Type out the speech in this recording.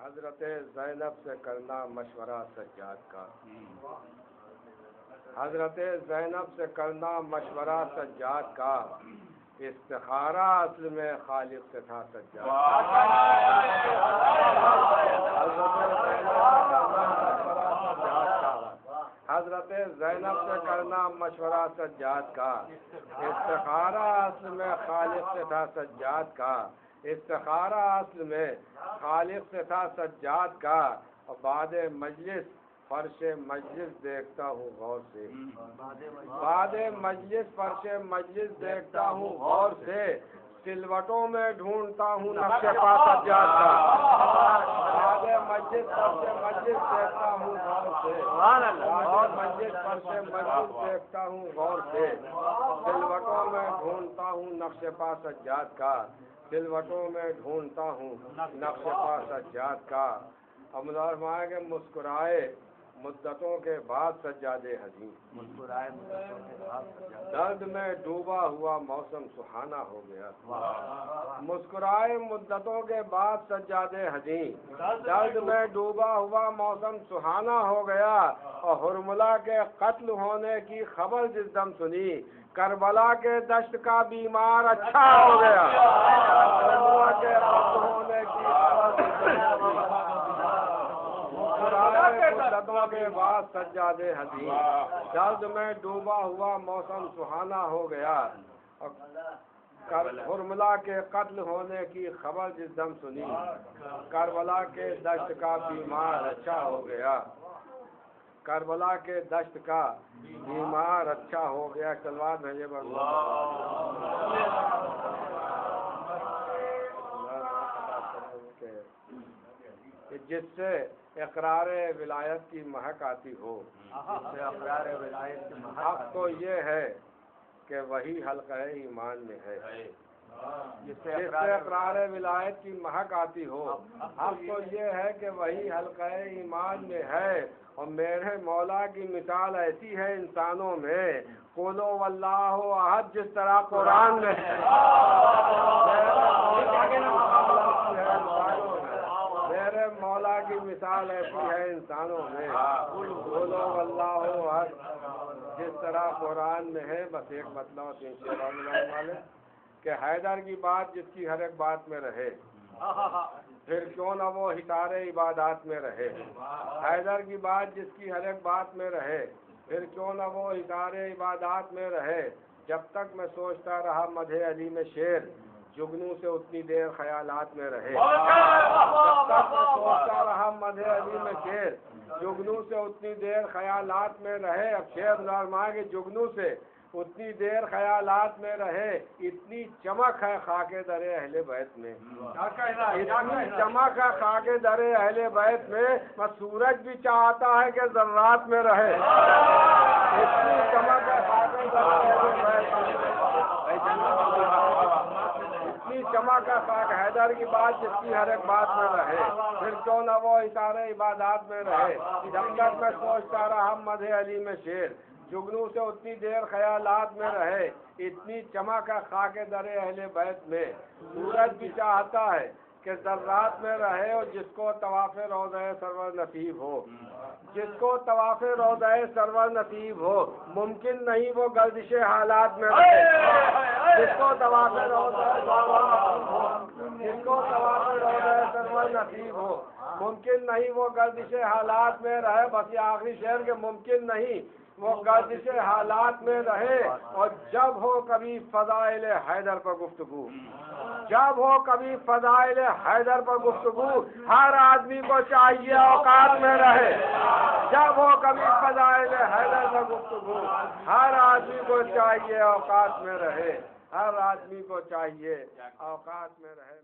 حضرت زینب سے کرنا مشورہ سجاد کا، حضرت زینب سے کرنا مشورہ سجاد کا، استخارہ اصل میں خالق سے تھا سجاد۔ حضرت زینب سے کرنا مشورہ سجاد کا، استخارہ اصل میں خالق سے تھا سجاد کا، استخارہ اصل میں خالق سے تھا سجاد کا، اور بعد مجلس فرش مجلس دیکھتا ہوں غور سے، بعد مجلس فرش مجلس دیکھتا ہوں غور سے، سلوٹوں میں ڈھونڈتا ہوں نقش پا سجاد کا، بعد مجلس فرش مجلس دیکھتا ہوں غور سے، بعد مجلس فرش مجلس دیکھتا ہوں غور سے، سلوٹوں میں ڈھونڈتا ہوں نقش پا سجاد کا، سلوٹوں میں ڈھونڈتا ہوں نقش پا سجاد کا۔ امدار فرمایا کہ مسکرائے مدتوں کے بعد سجادے حزین، مسکرائے مدتوں کے بعد درد میں ڈوبا ہوا موسم سہانا ہو گیا، مسکرائے مدتوں کے بعد سجادے حزین، درد میں ڈوبا ہوا موسم سہانا ہو گیا، اور حرملہ کے قتل ہونے کی خبر جس دم سنی، کربلا کے دشت کا بیمار اچھا ہو گیا، حرملہ کے قتل ہونے کی مدتوں کے بعد سجادے حزین، درد میں ڈوبا ہوا موسم سہانا ہو گیا، حرملہ کے قتل ہونے کی خبر جس دم سنی، کربلا کے دشت کا بیمار اچھا ہو گیا، کربلا کے دشت کا بیمار اچھا ہو گیا۔ تلوار بھیجے جس سے اقرار ولایت کی مہک آتی ہو، جس سے اقرار ولایت کی مہک حق تو یہ ہے کہ وہی حلقہ ایمان میں ہے، جس سے اقرار ولایت کی مہک آتی ہو، حق تو یہ ہے کہ وہی حلقہ ایمان میں ہے، اور میرے مولا کی مثال ایسی ہے انسانوں میں، قل واللہ احد جس طرح قرآن میں ہے، میرے مولا کی مثال ایسی ہے انسانوں میں، قل واللہ احد جس طرح قرآن میں ہے۔ بس ایک مطلب اور تین شعر اور ملانے والے کہ حیدر کی بات جس کی ہر ایک بات میں رہے، پھر کیوں نہ وہ حصار عبادات میں رہے، حیدر کی بات جس کی ہر ایک بات میں رہے، پھر کیوں نہ وہ حصار عبادات میں رہے، جب تک میں سوچتا رہا مدح علی میں شعر، جگنوں سے اتنی دیر خیالات میں رہے، جب تک میں سوچتا رہا مدح علی میں شعر، جگنوں سے اتنی دیر خیالات میں رہے۔ اب شعر فرمایا کہ جگنوں سے اتنی دیر خیالات میں رہے، اتنی چمک ہے خاک در اہل بیت میں، اتنی چمک ہے خاک در اہل بیت میں، بس سورج بھی چاہتا ہے کہ ذرات میں رہے، اتنی چمک ہے خاک در اہل بیت میں، اتنی چمک ہے خاک حیدر کی بات جس کی ہر ایک بات میں رہے، پھر کیوں نہ وہ اشارے عبادات میں رہے، جب تک میں سوچتا رہا مدح علی میں شعر، جگنوں سے اتنی دیر خیالات میں رہے، اتنی چمک ہے خاک در اہل بیت میں، سورج بھی چاہتا ہے کہ ذرات میں رہے، اور جس کو طواف روضہ سرور نصیب ہو، جس کو طواف روضہ سرور نصیب ہو، ممکن نہیں وہ گردش حالات میں رہے، جس کو طواف روضہ جس کو طواف روضہ سرور نصیب ہو، ممکن نہیں وہ گردش حالات میں رہے۔ بس یہ آخری شعر کہ ممکن نہیں وہ گردش حالات میں رہے، اور جب ہو کبھی فضائل حیدر پر گفتگو، جب ہو کبھی فضائل حیدر پر گفتگو، ہر آدمی کو چاہیے اوقات میں رہے، جب ہو کبھی فضائل حیدر پر گفتگو، ہر آدمی کو چاہیے اوقات میں رہے، ہر آدمی کو چاہیے اوقات میں رہے۔